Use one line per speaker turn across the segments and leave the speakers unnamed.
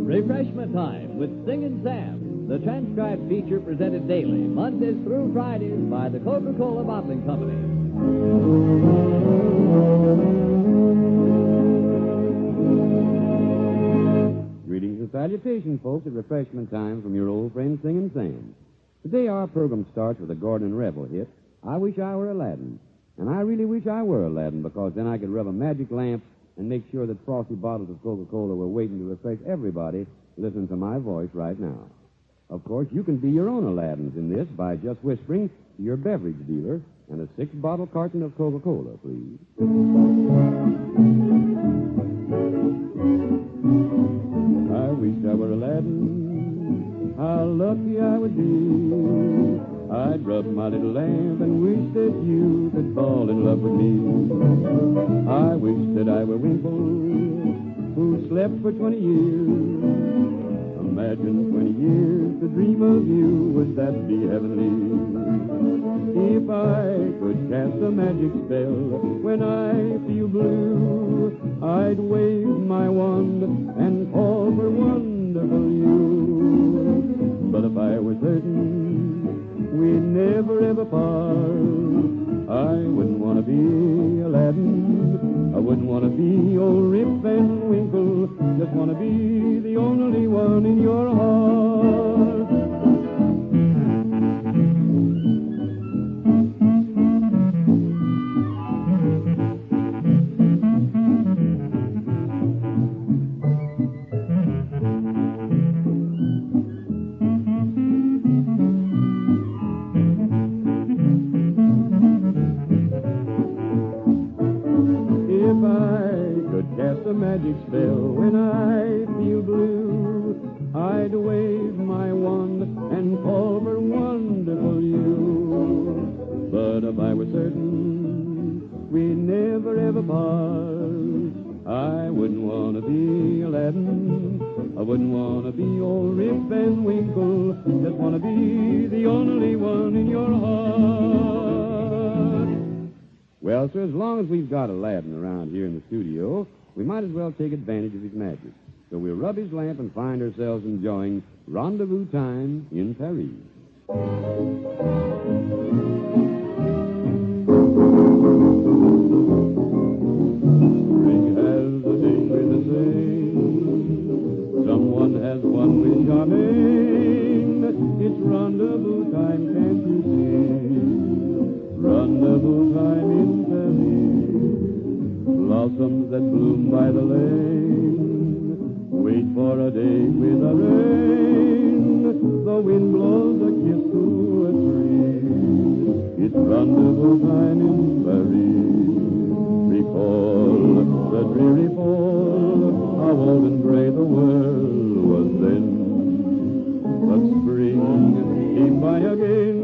Refreshment Time with Singin' Sam, the transcribed feature presented daily, Mondays through Fridays, by the Coca-Cola Bottling Company.
Greetings and salutations, folks, at Refreshment Time from your old friend Singin' Sam. Today our program starts with a Gordon and Rebel hit, I Wish I Were Aladdin. And I really wish I were Aladdin, because then I could rub a magic lamp and make sure that frosty bottles of Coca-Cola were waiting to refresh everybody listening to my voice right now. Of course, you can be your own Aladdins in this by just whispering to your beverage dealer, and a 6-bottle carton of Coca-Cola, please. I wish I were Aladdin, how lucky I would be. I'd rub my little lamp and wish that you could fall in love with me. I wish that I were Winkle, who slept for 20 years. Imagine 20 years to dream of you, would that be heavenly? If I could cast a magic spell when I feel blue, I'd wave my wand and call for wonderful you. But if I were certain we'd never ever part, I wouldn't want to be Aladdin. I wouldn't want to be old Rip Van Winkle. Just want to be the only one in your heart. A magic spell when I feel blue, I'd wave my wand and call for wonderful you. But if I were certain we'd never ever part, I wouldn't want to be Aladdin. I wouldn't want to be old Rip Van Winkle. Just want to be the only one in your heart. Well, sir, as long as we've got Aladdin around here in the studio, we might as well take advantage of his magic. So we'll rub his lamp and find ourselves enjoying Rendezvous Time in Paris. Spring has a day with the same. Someone has one wish charming. It's rendezvous time, can't you see? Rendezvous time in Paris. Blossoms that bloom by the lane wait for a date with a rain. The wind blows a kiss to a tree. It's rendezvous time in Paris. Recall the dreary fall, how old and gray the world was then. But spring came by again,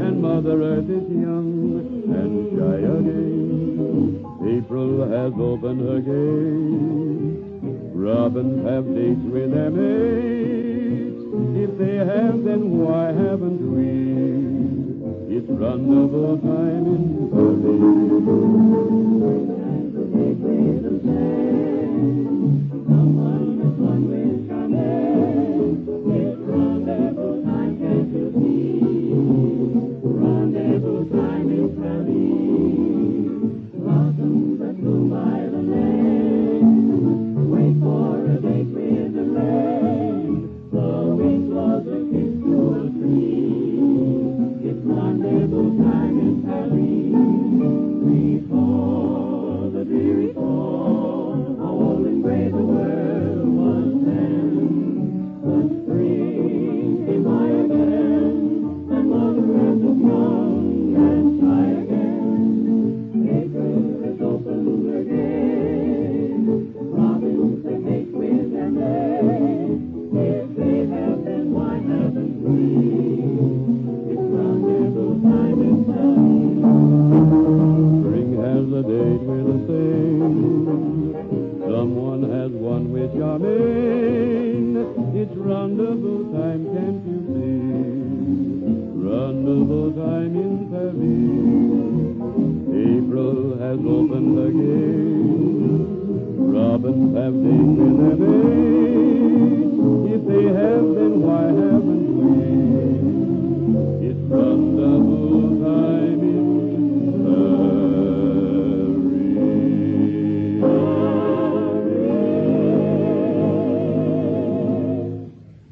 and Mother Earth is young and shy again. April has opened her gates. Robins have dates with their mates. If they have, then why haven't we? It's rendezvous time in Paris. Someone has one wish I made. It's rendezvous time, can't you see? Rendezvous time in Paris. Blossoms that bloom by the lane wait for a date with the rain. The wind blows a kiss to a tree. It's rendezvous time in Paris. Recall the dreary fall, how old and gray the world was then. But spring came by again, and Mother Earth is young and shy again. April is open again. Robins they make with their mates. If they have, then why haven't we? It's rendezvous time in Paris. Spring vie. April has opened again. Robins have taken their mate. If they have, then why haven't we? It's rendezvous time in Paris.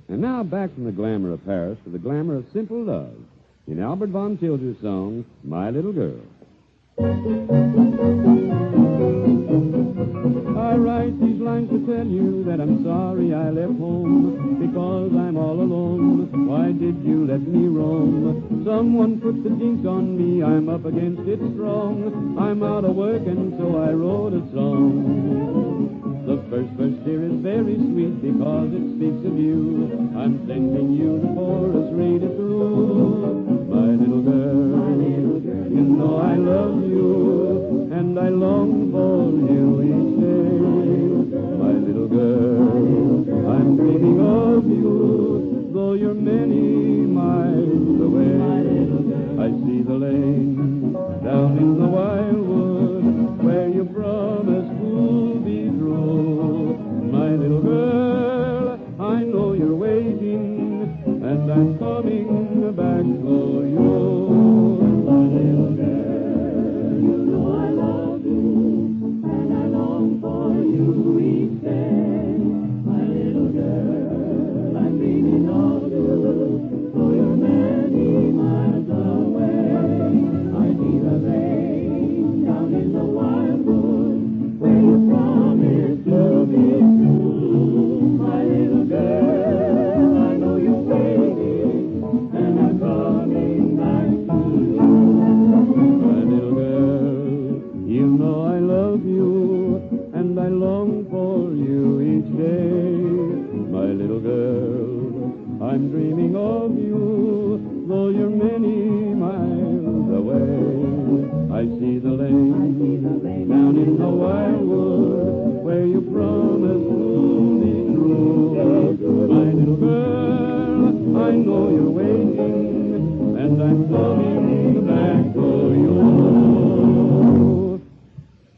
And now back from the glamour of Paris to the glamour of simple love in Albert von Tilger's song, My Little Girl.
I write these lines to tell you that I'm sorry I left home, because I'm all alone. Why did you let me roam? Someone put the jinx on me, I'm up against it strong. I'm out of work and so I wrote a song. The first verse here is very sweet because it speaks of you. I'm sending you the chorus, read it through. My little girl, you know I love you, and I long for you each day. My little girl, I'm dreaming of you, though you're many miles away. I see the lane down in the wildwood where you promised to be true. My little girl, I know you're waiting, and I'm coming back for you. My little girl, you know I love you, and I long for you each day. My little girl, I'm dreaming of you, though you're many miles away. I see the rain down in the wildwood where you promised to be true. My little girl, I know you're waiting, and I'm coming back to you. My little girl, you know I love you, and I long for you each day. My little girl, I'm dreaming of you, though you're many miles away. I see the lane down in the wildwood where you promised to be true. My little girl, I know you're waiting, and I'm coming back for you.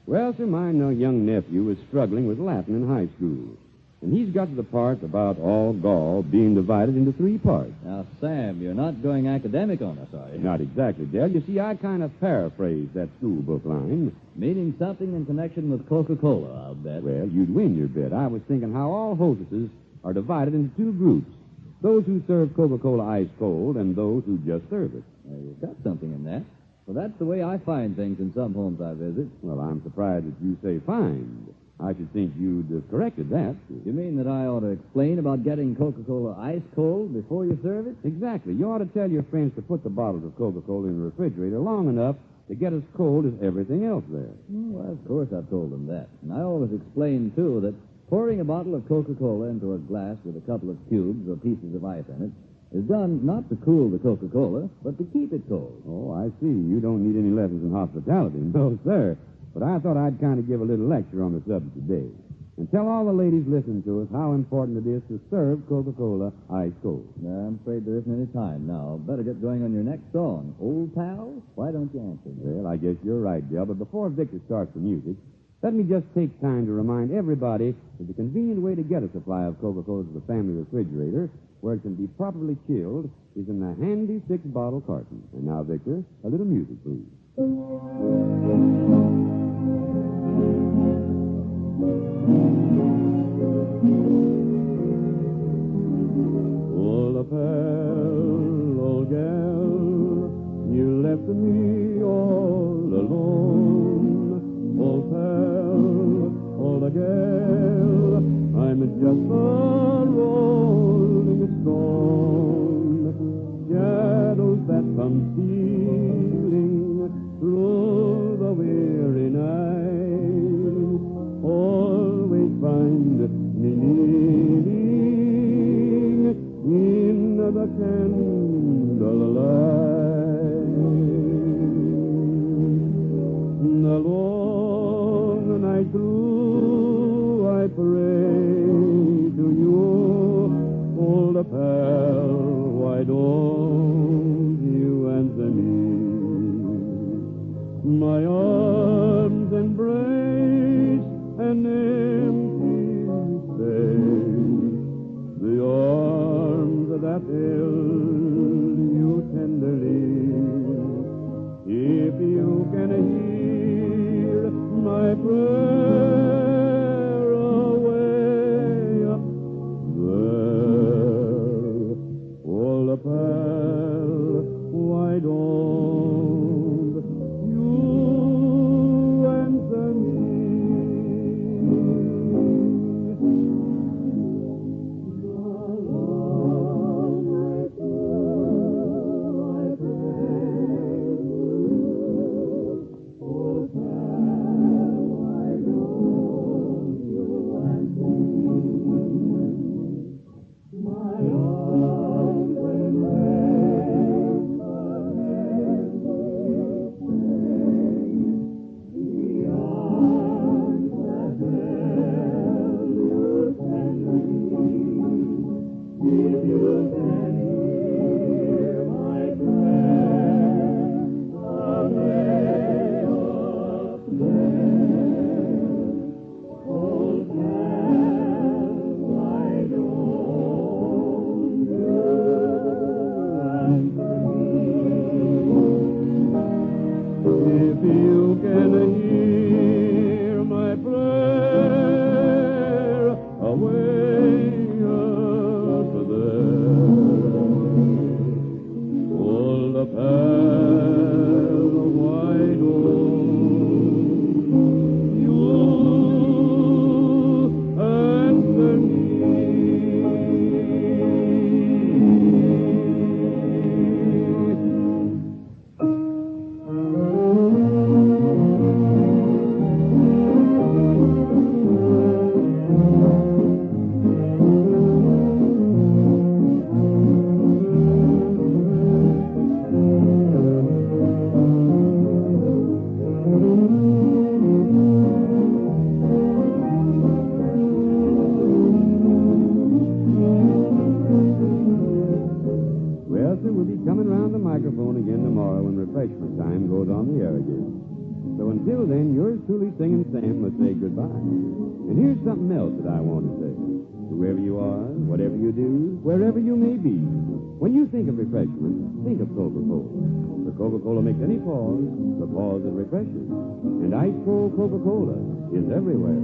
Well, sir, my young nephew was struggling with Latin in high school. And he's got to the part about all Gaul being divided into 3 parts.
Now, Sam, you're not going academic on us, are you?
Not exactly, Dad. You see, I kind of paraphrased that school book line.
Meaning something in connection with Coca-Cola, I'll bet.
Well, you'd win your bet. I was thinking how all hostesses are divided into 2 groups. Those who serve Coca-Cola ice cold and those who just serve it.
You've got something in that. Well, that's the way I find things in some homes I visit.
Well, I'm surprised that you say find. I should think you'd have corrected that.
You mean that I ought to explain about getting Coca-Cola ice cold before you serve it?
Exactly. You ought to tell your friends to put the bottles of Coca-Cola in the refrigerator long enough to get as cold as everything else there.
Well, of course I've told them that. And I always explain, too, that pouring a bottle of Coca-Cola into a glass with a couple of cubes or pieces of ice in it is done not to cool the Coca-Cola, but to keep it cold.
Oh, I see. You don't need any lessons in hospitality. No, sir. But I thought I'd kind of give a little lecture on the subject today. And tell all the ladies listening to us how important it is to serve Coca-Cola ice cold.
I'm afraid there isn't any time now. Better get going on your next song. Old Pal, why don't you answer me?
Well, I guess you're right, Dale. But before Victor starts the music, let me just take time to remind everybody that the convenient way to get a supply of Coca-Cola to the family refrigerator, where it can be properly chilled, is in the handy 6-bottle carton. And now, Victor, a little music, please.
Old pal, old gal, you left me all alone. Old pal, old gal, I'm just a rolling stone. Shadows that come stealing through the wind My arms embrace an empty space, the arms that held you tenderly. If you can hear my prayer away up there, all the pale, why don't you answer me? If you can hear my prayer away up there, all the pale, why don't you answer me? Well, sir, we'll be coming around the microphone again tomorrow when refreshment time goes on the air again. So until then, yours truly, Singing Sam, must say goodbye. And here's something else that I want to say. Whoever you are, whatever you do, wherever you may be, when you think of refreshment, think of Coca-Cola. For Coca-Cola makes any pause the pause that refreshes. And ice-cold Coca-Cola is everywhere.